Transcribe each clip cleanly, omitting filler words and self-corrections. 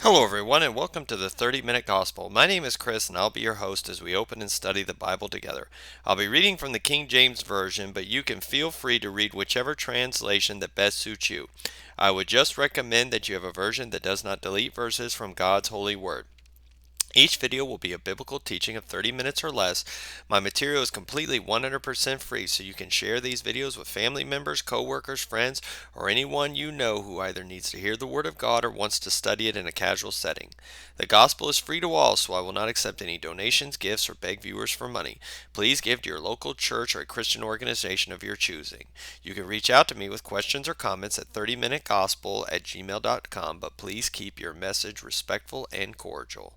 Hello, everyone, and welcome to the 30-Minute Gospel. My name is Chris, and I'll be your host as we open and study the Bible together. I'll be reading from the King James Version, but you can feel free to read whichever translation that best suits you. I would just recommend that you have a version that does not delete verses from God's holy word. Each video will be a biblical teaching of 30 minutes or less. My material is completely 100% free, so you can share these videos with family members, coworkers, friends, or anyone you know who either needs to hear the Word of God or wants to study it in a casual setting. The gospel is free to all, so I will not accept any donations, gifts, or beg viewers for money. Please give to your local church or a Christian organization of your choosing. You can reach out to me with questions or comments at 30minutegospel@gmail.com, but please keep your message respectful and cordial.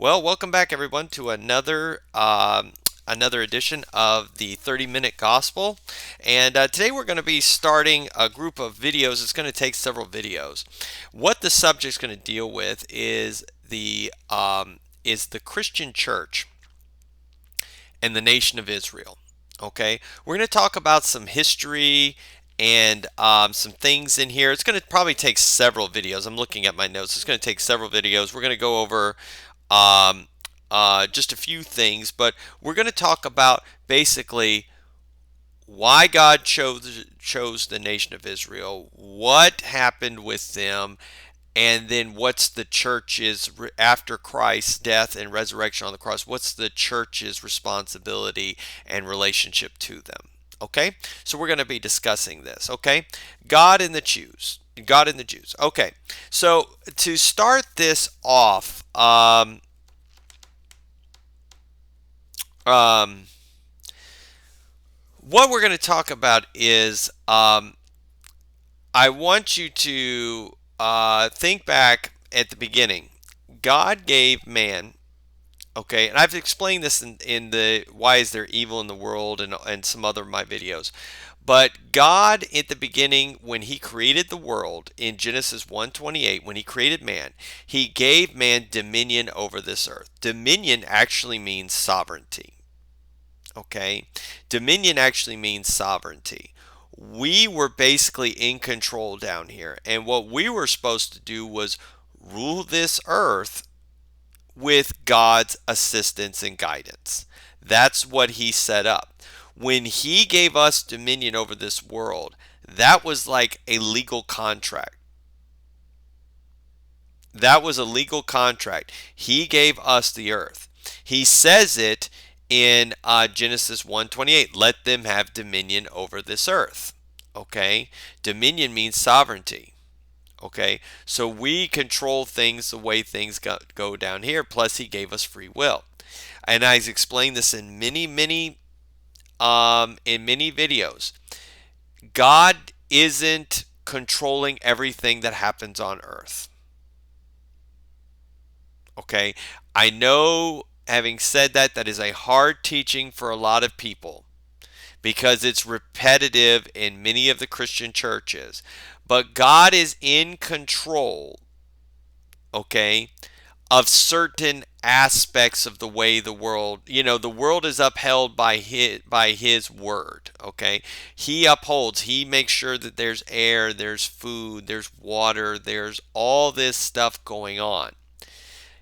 Well, welcome back, everyone, to another edition of the 30-Minute Gospel. And today we're going to be starting a group of videos. It's going to take several videos. What the subject's going to deal with is the Christian Church and the nation of Israel. Okay, we're going to talk about some history and some things in here. It's going to probably take several videos. I'm looking at my notes. It's going to take several videos. We're going to go over um, just a few things, but we're going to talk about basically why God chose the nation of Israel, what happened with them, and then what's the church's after Christ's death and resurrection on the cross, what's the church's responsibility and relationship to them. Okay, so we're going to be discussing this. Okay, God and the Jews. God and the Jews. Okay, so to start this off, um, what we're going to talk about is I want you to think back at the beginning. God gave man, okay, and I've explained this in the Why Is There Evil in the World and some other of my videos. But God at the beginning, when he created the world in Genesis 1:28, when he created man, he gave man dominion over this earth. Dominion actually means sovereignty. Okay? Dominion actually means sovereignty. We were basically in control down here. And what we were supposed to do was rule this earth with God's assistance and guidance. That's what he set up. When he gave us dominion over this world, that was like a legal contract. That was a legal contract. He gave us the earth. He says it in Genesis 1:28. Let them have dominion over this earth. Okay? Dominion means sovereignty. Okay? So we control things the way things go down here. Plus, he gave us free will. And I explained this in many videos. God isn't controlling everything that happens on earth. Okay, I know, having said that, that is a hard teaching for a lot of people because it's repetitive in many of the Christian churches. But God is in control, okay, of certain aspects of the way the world is upheld by his word, okay? He upholds, he makes sure that there's air, there's food, there's water, there's all this stuff going on.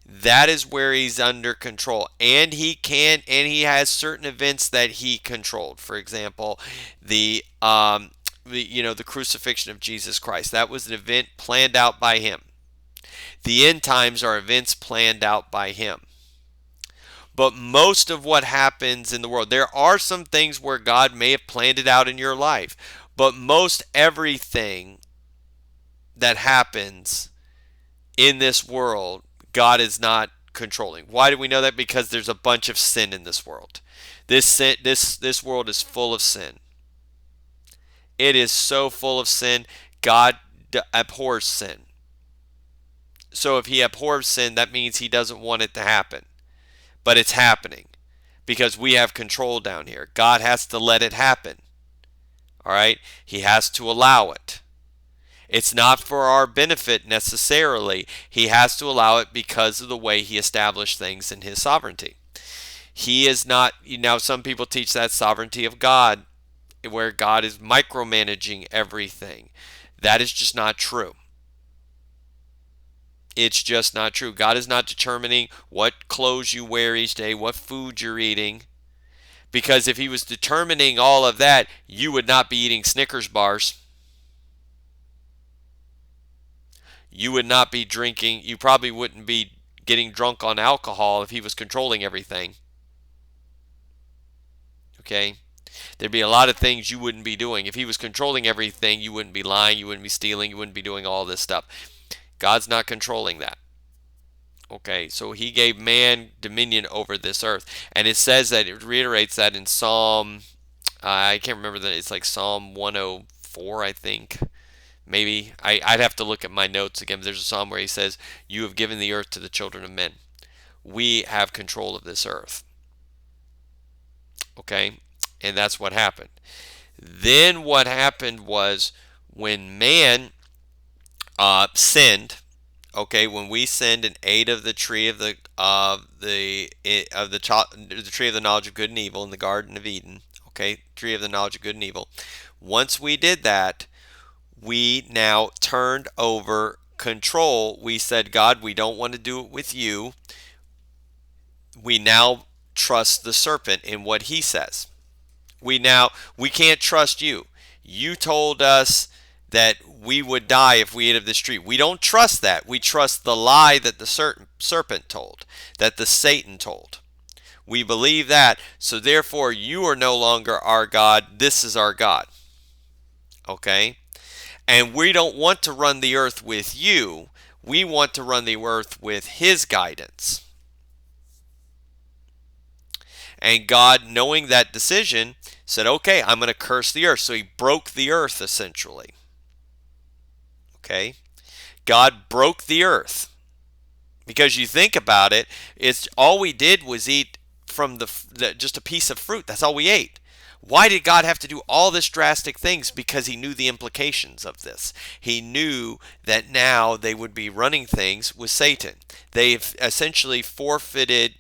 That is where he's under control, and he has certain events that he controlled. For example, the crucifixion of Jesus Christ. That was an event planned out by him. The end times are events planned out by him. But most of what happens in the world, there are some things where God may have planned it out in your life, but most everything that happens in this world, God is not controlling. Why do we know that? Because there's a bunch of sin in this world. This world is full of sin. It is so full of sin. God abhors sin. So if he abhors sin, that means he doesn't want it to happen. But it's happening because we have control down here. God has to let it happen. All right? He has to allow it. It's not for our benefit necessarily. He has to allow it because of the way he established things in his sovereignty. He is not, some people teach that sovereignty of God, where God is micromanaging everything. That is just not true. It's just not true. God is not determining what clothes you wear each day, what food you're eating. Because if he was determining all of that, you would not be eating Snickers bars. You would not be drinking. You probably wouldn't be getting drunk on alcohol if he was controlling everything. Okay? There'd be a lot of things you wouldn't be doing. If he was controlling everything, you wouldn't be lying, you wouldn't be stealing, you wouldn't be doing all this stuff. God's not controlling that. Okay, so he gave man dominion over this earth. And it says that, it reiterates that in Psalm, I can't remember that, it's like Psalm 104, I think. Maybe. I'd have to look at my notes again. There's a psalm where he says, "You have given the earth to the children of men." We have control of this earth. Okay? And that's what happened. Then what happened was when man sinned, okay, when we sinned and ate of the tree of the tree of the knowledge of good and evil in the Garden of Eden, okay, tree of the knowledge of good and evil. Once we did that, we now turned over control. We said, God, we don't want to do it with you. We now trust the serpent in what he says. We can't trust you. You told us that we would die if we ate of this tree. We don't trust that. We trust the lie that the serpent told, that the Satan told. We believe that. So therefore, you are no longer our God. This is our God. Okay? And we don't want to run the earth with you. We want to run the earth with his guidance. And God, knowing that decision, said, okay, I'm going to curse the earth. So he broke the earth, essentially. Okay? God broke the earth. Because you think about it, it's all we did was eat from just a piece of fruit. That's all we ate. Why did God have to do all this drastic things? Because he knew the implications of this. He knew that now they would be running things with Satan. They've essentially forfeited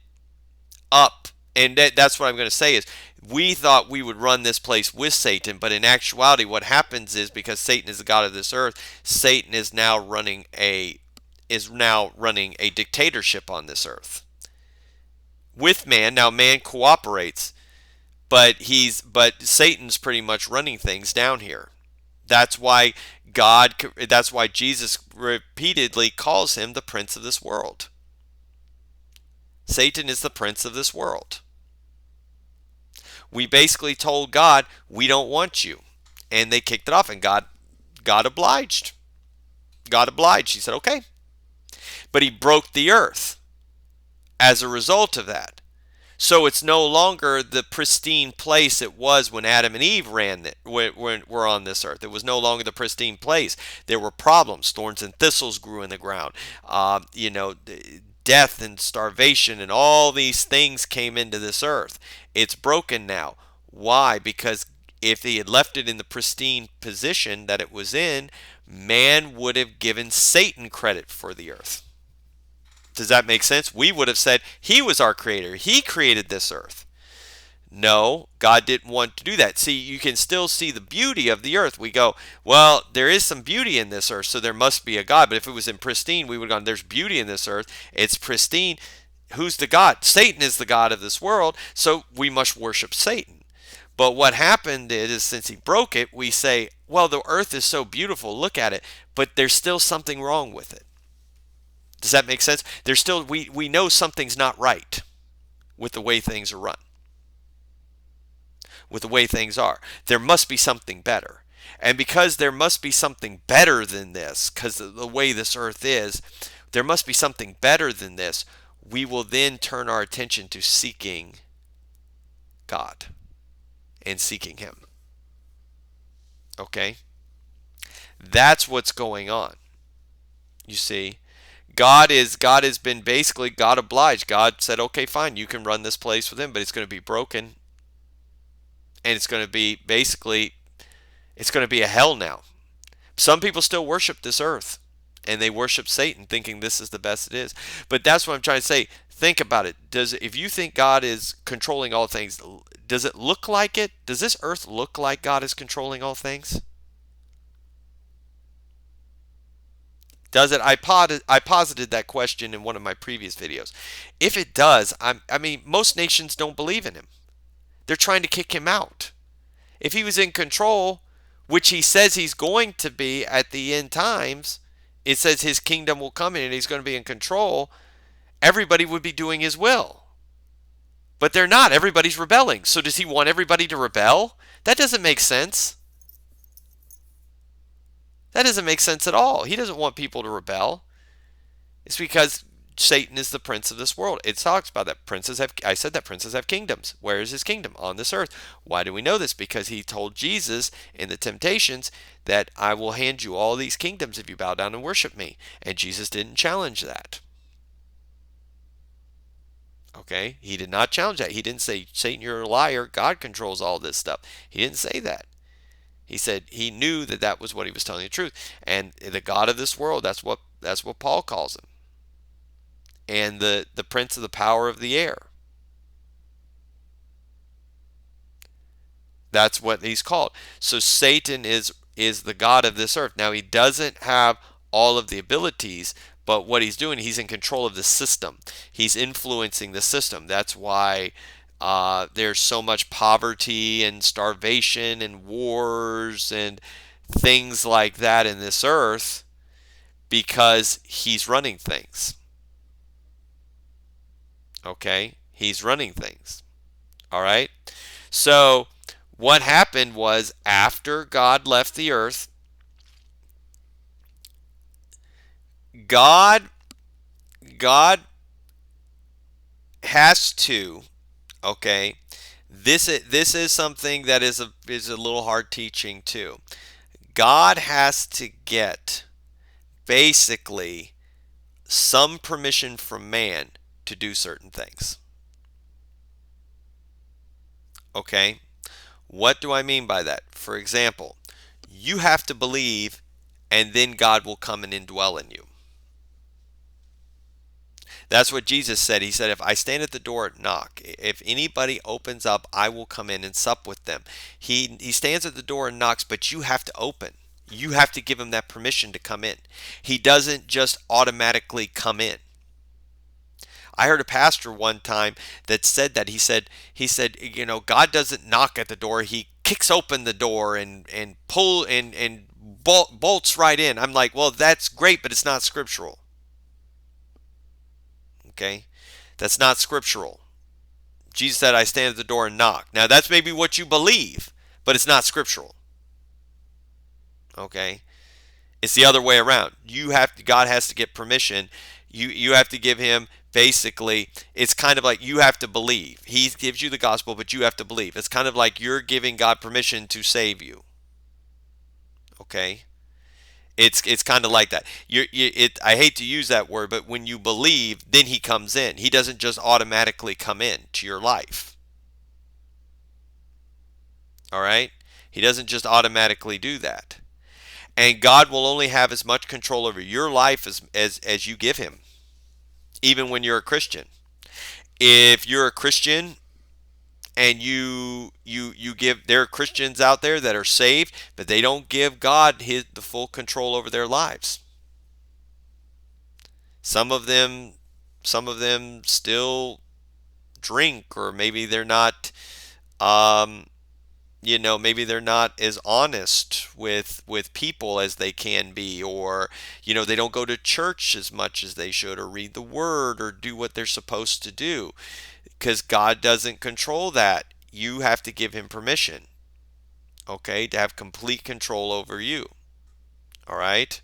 up. And that's what I'm going to say is, we thought we would run this place with Satan, but in actuality what happens is, because Satan is the god of this earth, Satan is now running a dictatorship on this earth with man. Now man cooperates, but Satan's pretty much running things down here. That's why Jesus repeatedly calls him the prince of this world. Satan is the prince of this world. We basically told God, we don't want you. And they kicked it off, and God obliged. God obliged. He said, okay. But he broke the earth as a result of that. So it's no longer the pristine place it was when Adam and Eve were on this earth. It was no longer the pristine place. There were problems. Thorns and thistles grew in the ground. Death and starvation and all these things came into this earth. It's broken now. Why? Because if he had left it in the pristine position that it was in, man would have given Satan credit for the earth. Does that make sense? We would have said he was our creator. He created this earth. No, God didn't want to do that. See, you can still see the beauty of the earth. We go, well, there is some beauty in this earth, so there must be a God. But if it was in pristine, we would have gone, there's beauty in this earth. It's pristine. Who's the God? Satan is the God of this world, so we must worship Satan. But what happened is, since he broke it, we say, well, the earth is so beautiful, look at it, but there's still something wrong with it. Does that make sense? There's still, we know something's not right with the way things are run, with the way things are. There must be something better. And because there must be something better than this, because of the way this earth is, there must be something better than this, we will then turn our attention to seeking God and seeking him. Okay? That's what's going on. You see, God has been basically, God obliged. God said, okay, fine, you can run this place with him, but it's going to be broken. And it's going to be basically, it's going to be a hell now. Some people still worship this earth, and they worship Satan thinking this is the best it is. But that's what I'm trying to say. Think about it. If you think God is controlling all things, does it look like it? Does this earth look like God is controlling all things? Does it? I posited that question in one of my previous videos. If it does, I mean, most nations don't believe in him. They're trying to kick him out. If he was in control, which he says he's going to be at the end times, it says his kingdom will come in and he's going to be in control, everybody would be doing his will. But they're not. Everybody's rebelling. So does he want everybody to rebel? That doesn't make sense. That doesn't make sense at all. He doesn't want people to rebel. It's because Satan is the prince of this world. It talks about that I said that princes have kingdoms. Where is his kingdom? On this earth. Why do we know this? Because he told Jesus in the temptations that I will hand you all these kingdoms if you bow down and worship me. And Jesus didn't challenge that. Okay? He did not challenge that. He didn't say, Satan, you're a liar. God controls all this stuff. He didn't say that. He said he knew that that was what he was telling the truth. And the God of this world, that's what Paul calls him. And the prince of the power of the air. That's what he's called. So Satan is the God of this earth. Now he doesn't have all of the abilities, but what he's doing, he's in control of the system. He's influencing the system. That's why there's so much poverty and starvation and wars and things like that in this earth, because he's running things. Okay? He's running things. All right? So what happened was, after God left the earth, God has to, okay, this is something that is a little hard teaching too. God has to get basically some permission from man to do certain things. Okay? What do I mean by that? For example, you have to believe, and then God will come and indwell in you. That's what Jesus said. He said, if I stand at the door and knock, if anybody opens up, I will come in and sup with them. He stands at the door and knocks, but you have to open. You have to give him that permission to come in. He doesn't just automatically come in. I heard a pastor one time that said that. He said, God doesn't knock at the door. He kicks open the door and bolts right in. I'm like, well, that's great, but it's not scriptural. Okay? That's not scriptural. Jesus said, I stand at the door and knock. Now, that's maybe what you believe, but it's not scriptural. Okay? It's the other way around. God has to get permission. You have to give him, basically, it's kind of like you have to believe. He gives you the gospel, but you have to believe. It's kind of like you're giving God permission to save you. Okay? It's kind of like that. I hate to use that word, but when you believe, then he comes in. He doesn't just automatically come in to your life. All right? He doesn't just automatically do that. And God will only have as much control over your life as you give him, even when you're a Christian. If you're a Christian and you give, there are Christians out there that are saved, but they don't give God the full control over their lives. Some of them still drink, or maybe they're not maybe they're not as honest with people as they can be, or they don't go to church as much as they should, or read the word, or do what they're supposed to do, because God doesn't control that. You have to give him permission, okay, to have complete control over you. All right?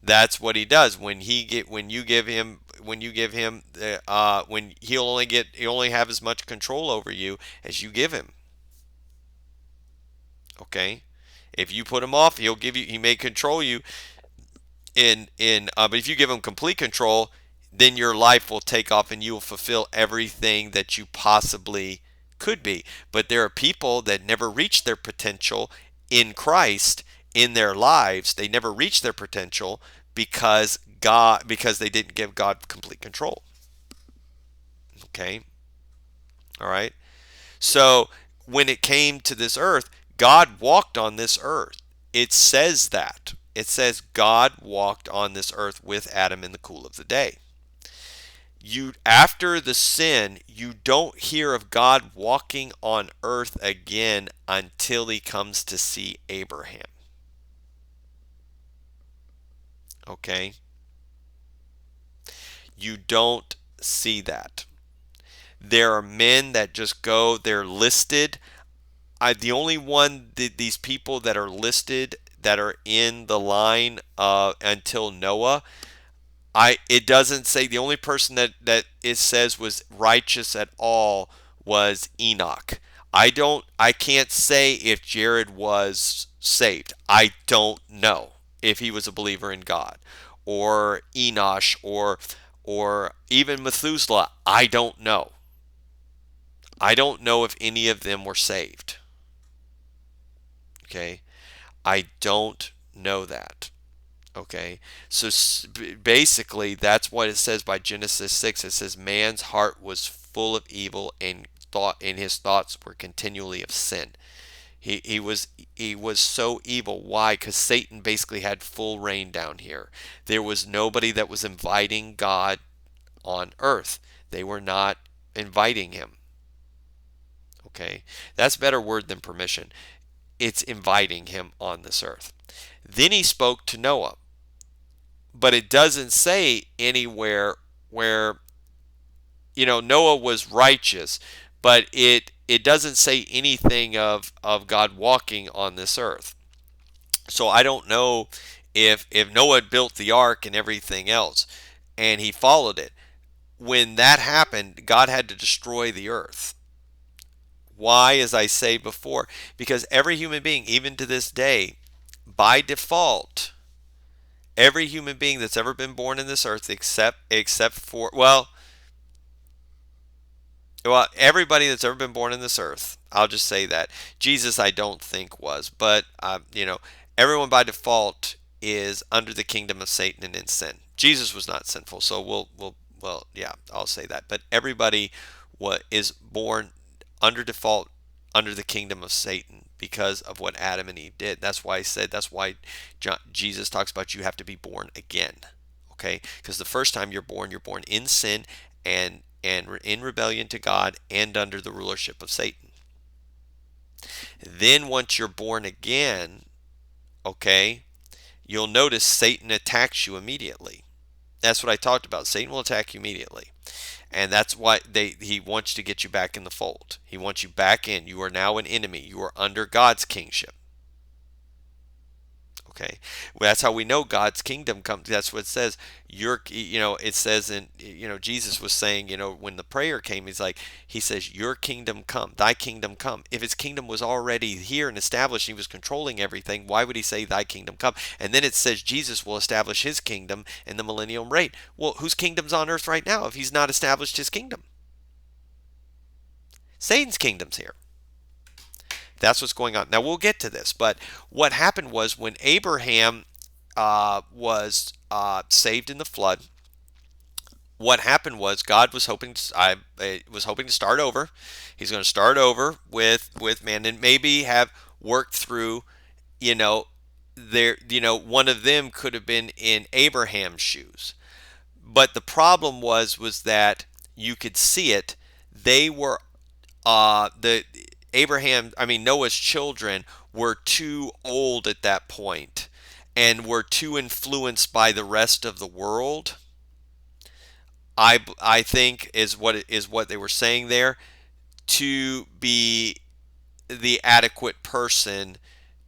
That's what he does when you give him when he'll only have as much control over you as you give him. Okay? If you put him off, he may control you but if you give him complete control, then your life will take off and you will fulfill everything that you possibly could be. But there are people that never reach their potential in Christ in their lives. They never reach their potential because they didn't give God complete control. Okay? All right? So when it came to this earth, God walked on this earth. It says that. It says God walked on this earth with Adam in the cool of the day. You, after the sin, you don't hear of God walking on earth again until he comes to see Abraham. Okay? You don't see that. There are men that just go, they're listed. The only one, these people that are listed that are in the line until Noah, it doesn't say, the only person that it says was righteous at all was Enoch. I can't say if Jared was saved. I don't know if he was a believer in God, or Enosh, or even Methuselah. I don't know. I don't know if any of them were saved. Okay? I don't know that. Okay? So basically, that's what it says by Genesis 6. It says man's heart was full of evil, and his thoughts were continually of sin. He was so evil. Why? Because Satan basically had full reign down here. There was nobody that was inviting God on earth. They were not inviting him. Okay? That's a better word than permission. It's inviting him on this earth. Then he spoke to Noah. But it doesn't say anywhere where, Noah was righteous, but it doesn't say anything of God walking on this earth. So I don't know if Noah built the ark and everything else and he followed it. When that happened, God had to destroy the earth. Why? As I say before, because every human being, even to this day, by default, every human being that's ever been born in this earth, except for, everybody that's ever been born in this earth, I'll just say that. Jesus, I don't think was, but everyone by default is under the kingdom of Satan and in sin. Jesus was not sinful, so yeah, I'll say that. But everybody is born under default under the kingdom of Satan because of what Adam and Eve did. That's why I said, that's why Jesus talks about you have to be born again. Okay? Because the first time you're born in sin and in rebellion to God and under the rulership of Satan. Then once you're born again, okay, you'll notice Satan attacks you immediately. That's what I talked about. Satan will attack you immediately. And that's why he wants to get you back in the fold. He wants you back in. You are now an enemy. You are under God's kingship. Okay, well, that's how we know God's kingdom comes. That's what it says. It says in, Jesus was saying, when the prayer came, he says, your kingdom come, thy kingdom come. If his kingdom was already here and established, he was controlling everything, why would he say thy kingdom come? And then it says Jesus will establish his kingdom in the millennial reign. Well, whose kingdom's on earth right now if he's not established his kingdom? Satan's kingdom's here. That's what's going on. Now we'll get to this, but what happened was when Abraham was saved in the flood, what happened was God was hoping to start over. He's going to start over with man and maybe have worked through, one of them could have been in Abraham's shoes. But the problem was that you could see it. They were Noah's children were too old at that point and were too influenced by the rest of the world. I think is what they were saying there, to be the adequate person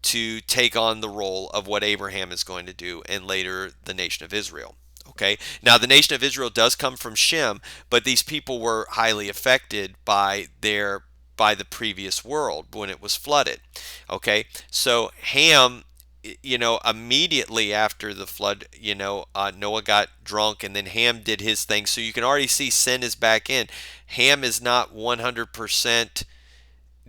to take on the role of what Abraham is going to do and later the nation of Israel. Okay, now the nation of Israel does come from Shem, but these people were highly affected by the previous world when it was flooded. Okay, so Ham, immediately after the flood, Noah got drunk and then Ham did his thing. So you can already see sin is back in. Ham is not 100%.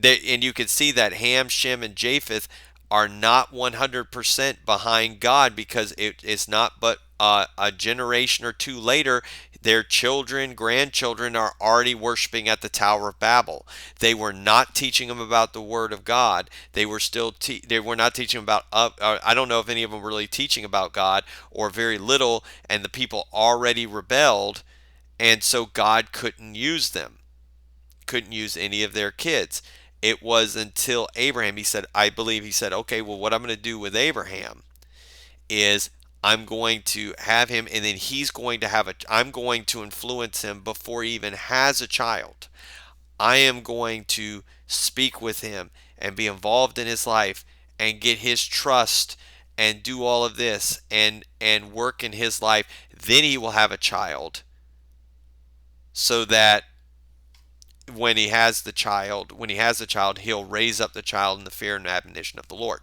And you can see that Ham, Shem, and Japheth are not 100% behind God, because it is not but a generation or two later, their children, grandchildren are already worshiping at the Tower of Babel. They were not teaching them about the Word of God. They were still they were not teaching about. I don't know if any of them were really teaching about God or very little, and the people already rebelled, and so God couldn't use them, couldn't use any of their kids. It was until Abraham, he said, I believe he said, okay, well, what I'm going to do with Abraham is I'm going to have him, and then he's going to have I'm going to influence him before he even has a child. I am going to speak with him and be involved in his life and get his trust and do all of this and work in his life. Then he will have a child, so that when he has the child, he'll raise up the child in the fear and admonition of the Lord.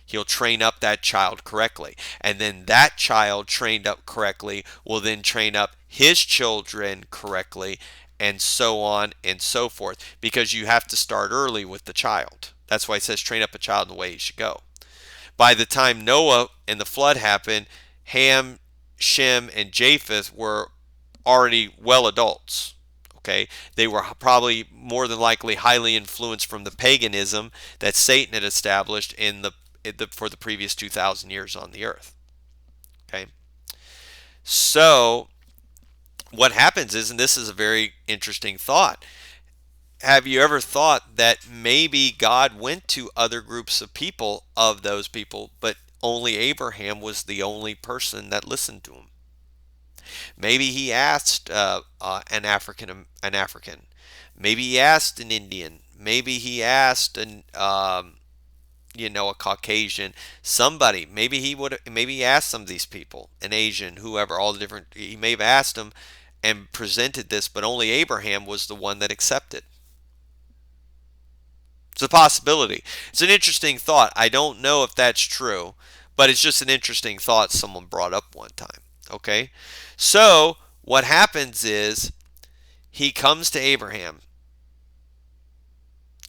He'll train up that child correctly. And then that child trained up correctly will then train up his children correctly, and so on and so forth. Because you have to start early with the child. That's why it says train up a child in the way he should go. By the time Noah and the flood happened, Ham, Shem, and Japheth were already well adults. Okay, they were probably more than likely highly influenced from the paganism that Satan had established for the previous 2,000 years on the earth. Okay, so what happens is, and this is a very interesting thought, have you ever thought that maybe God went to other groups of people, of those people, but only Abraham was the only person that listened to him? Maybe he asked an African. Maybe he asked an Indian. Maybe he asked a Caucasian, somebody. Maybe he asked some of these people, an Asian, whoever, all the different. He may have asked them and presented this, but only Abraham was the one that accepted. It's a possibility. It's an interesting thought. I don't know if that's true, but it's just an interesting thought someone brought up one time. Okay? So, what happens is he comes to Abraham.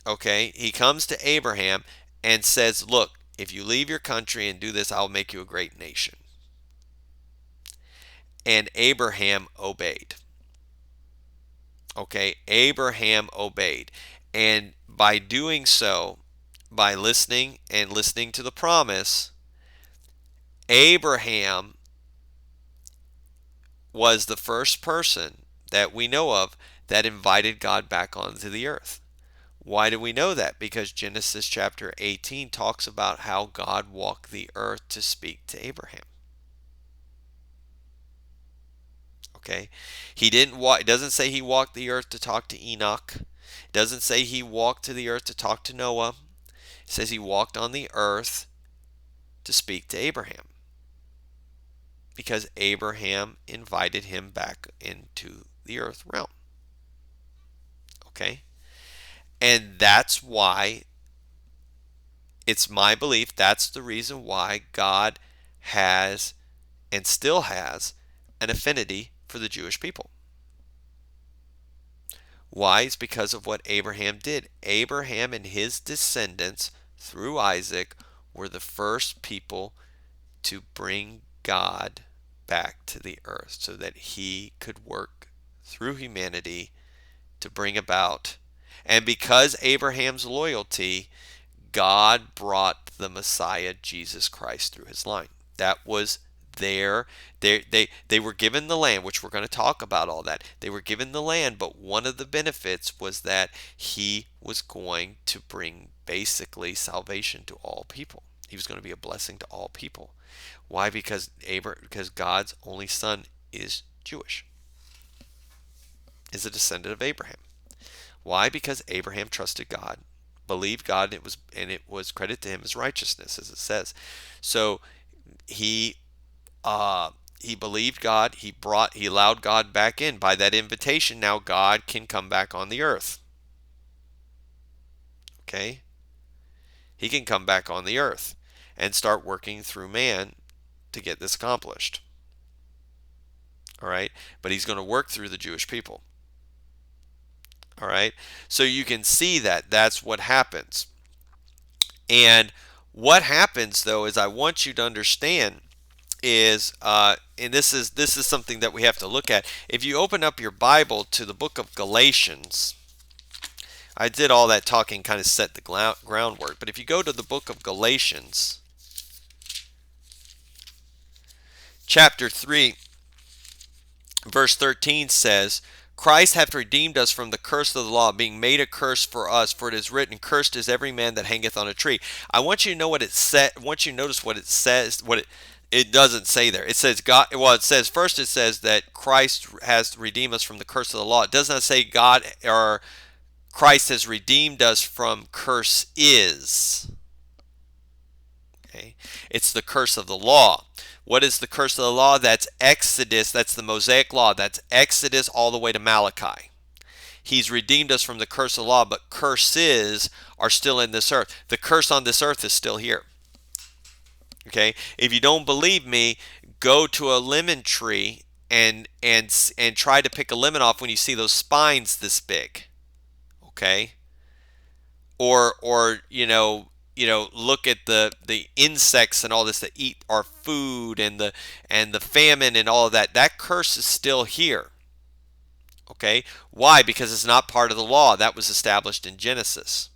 Okay? He comes to Abraham and says, look, if you leave your country and do this, I'll make you a great nation. And Abraham obeyed. Okay? Abraham obeyed. And by doing so, by listening to the promise, Abraham was the first person that we know of that invited God back onto the earth. Why do we know that? Because Genesis chapter 18 talks about how God walked the earth to speak to Abraham. Okay? He didn't walk, it doesn't say he walked the earth to talk to Enoch. It doesn't say he walked to the earth to talk to Noah. It says he walked on the earth to speak to Abraham, because Abraham invited him back into the earth realm. Okay? And that's why, it's my belief, that's the reason why God has and still has an affinity for the Jewish people. Why? It's because of what Abraham did. Abraham and his descendants through Isaac were the first people to bring God back to the earth so that he could work through humanity to bring about. And because Abraham's loyalty, God brought the Messiah, Jesus Christ, through his line. That was they were given the land, which we're going to talk about all that. They were given the land, but one of the benefits was that he was going to bring basically salvation to all people. He was going to be a blessing to all people. Why? Because God's only son is Jewish, is a descendant of Abraham. Why? Because Abraham trusted God, believed God, and it was credited to him as righteousness, as it says. So he believed God. He allowed God back in. By that invitation, now God can come back on the earth. Okay? He can come back on the earth and start working through man to get this accomplished. All right? But he's going to work through the Jewish people. All right? So you can see that that's what happens. And what happens, though, is I want you to understand is, and this is something that we have to look at. If you open up your Bible to the book of Galatians, I did all that talking, kind of set the groundwork. But if you go to the book of Galatians, chapter 3, verse 13 says, Christ hath redeemed us from the curse of the law, being made a curse for us, for it is written, Cursed is every man that hangeth on a tree. I want you to know what it said. I want you to notice what it says, it doesn't say there. It says God, well, it says, first it says that Christ has redeemed us from the curse of the law. It does not say God or Christ has redeemed us from curse is. Okay? It's the curse of the law. What is the curse of the law? That's Exodus. That's the Mosaic law. That's Exodus all the way to Malachi. He's redeemed us from the curse of the law, but curses are still in this earth. The curse on this earth is still here. Okay? If you don't believe me, go to a lemon tree and try to pick a lemon off when you see those spines this big. Okay? Or look at the insects and all this that eat our food, and the famine and all of that. That curse is still here. Okay? Why? Because it's not part of the law. That was established in Genesis.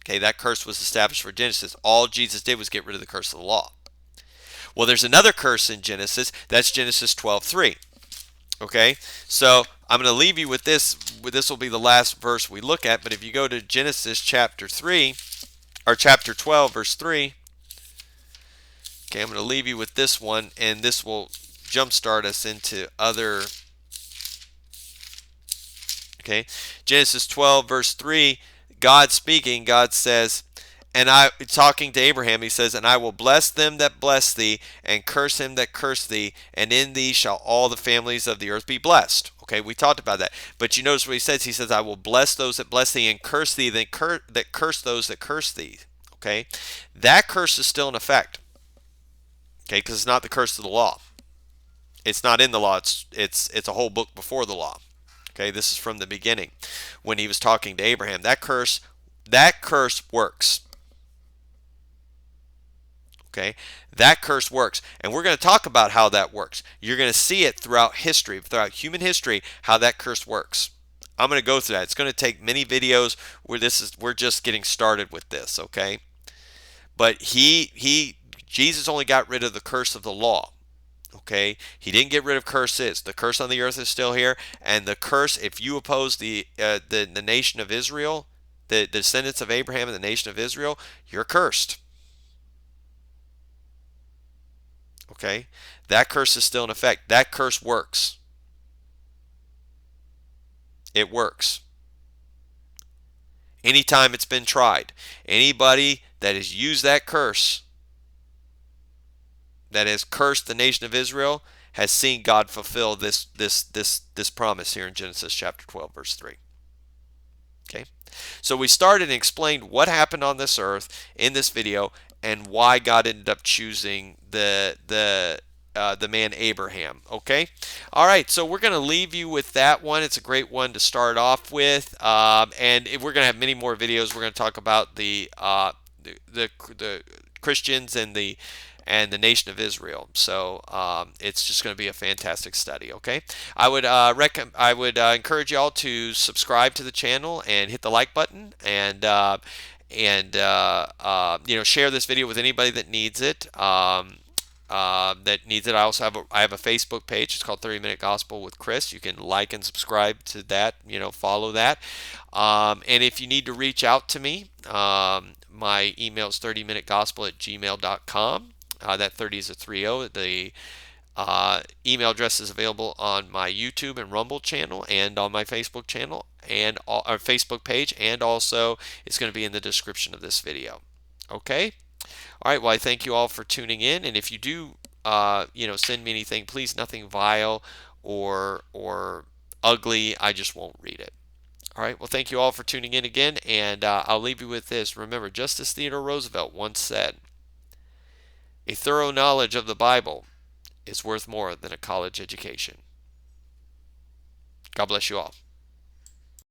Okay, that curse was established for Genesis. All Jesus did was get rid of the curse of the law. Well, there's another curse in Genesis. That's Genesis 12:3. Okay? So I'm going to leave you with this. This will be the last verse we look at, but if you go to Genesis chapter 3, or chapter 12, verse 3, okay, I'm going to leave you with this one, and this will jumpstart us into other. Okay, Genesis 12, verse 3, God speaking, God says, talking to Abraham, he says, and I will bless them that bless thee, and curse him that curse thee, and in thee shall all the families of the earth be blessed. Okay, we talked about that. But you notice what he says? He says, I will bless those that bless thee, and curse thee that curse those that curse thee. Okay, that curse is still in effect. Okay, because it's not the curse of the law. It's not in the law. It's a whole book before the law. Okay, this is from the beginning when he was talking to Abraham. That curse works. Okay, that curse works, and we're going to talk about how that works. You're going to see it throughout history, throughout human history, how that curse works. I'm going to go through that. It's going to take many videos where we're just getting started with this. Okay, but Jesus only got rid of the curse of the law. Okay, he didn't get rid of curses. The curse on the earth is still here, and the curse, if you oppose the nation of Israel, the descendants of Abraham and the nation of Israel, you're cursed. Okay, that curse is still in effect. That curse works. It works. Anytime it's been tried, anybody that has used that curse, that has cursed the nation of Israel, has seen God fulfill this promise here in Genesis chapter 12, verse 3. Okay, so we started and explained what happened on this earth in this video and why God ended up choosing the man Abraham. Okay, all right, so we're going to leave you with that one. It's a great one to start off with, and we're going to have many more videos. We're going to talk about the Christians and the nation of Israel. So it's just going to be a fantastic study. Okay, I would encourage y'all to subscribe to the channel and hit the like button, and share this video with anybody that needs it. I also have a Facebook page. It's called 30-Minute Gospel with Chris. You can like and subscribe to that. Follow that. And if you need to reach out to me, my email is 30minutegospel@gmail.com. That 30 is a 30. The email address is available on my YouTube and Rumble channel and on my Facebook channel and our Facebook page, and also it's going to be in the description of this video. Okay. All right. Well, I thank you all for tuning in, and if you do, send me anything, please, nothing vile or ugly. I just won't read it. All right. Well, thank you all for tuning in again, and I'll leave you with this. Remember, Justice Theodore Roosevelt once said, "A thorough knowledge of the Bible is worth more than a college education." God bless you all.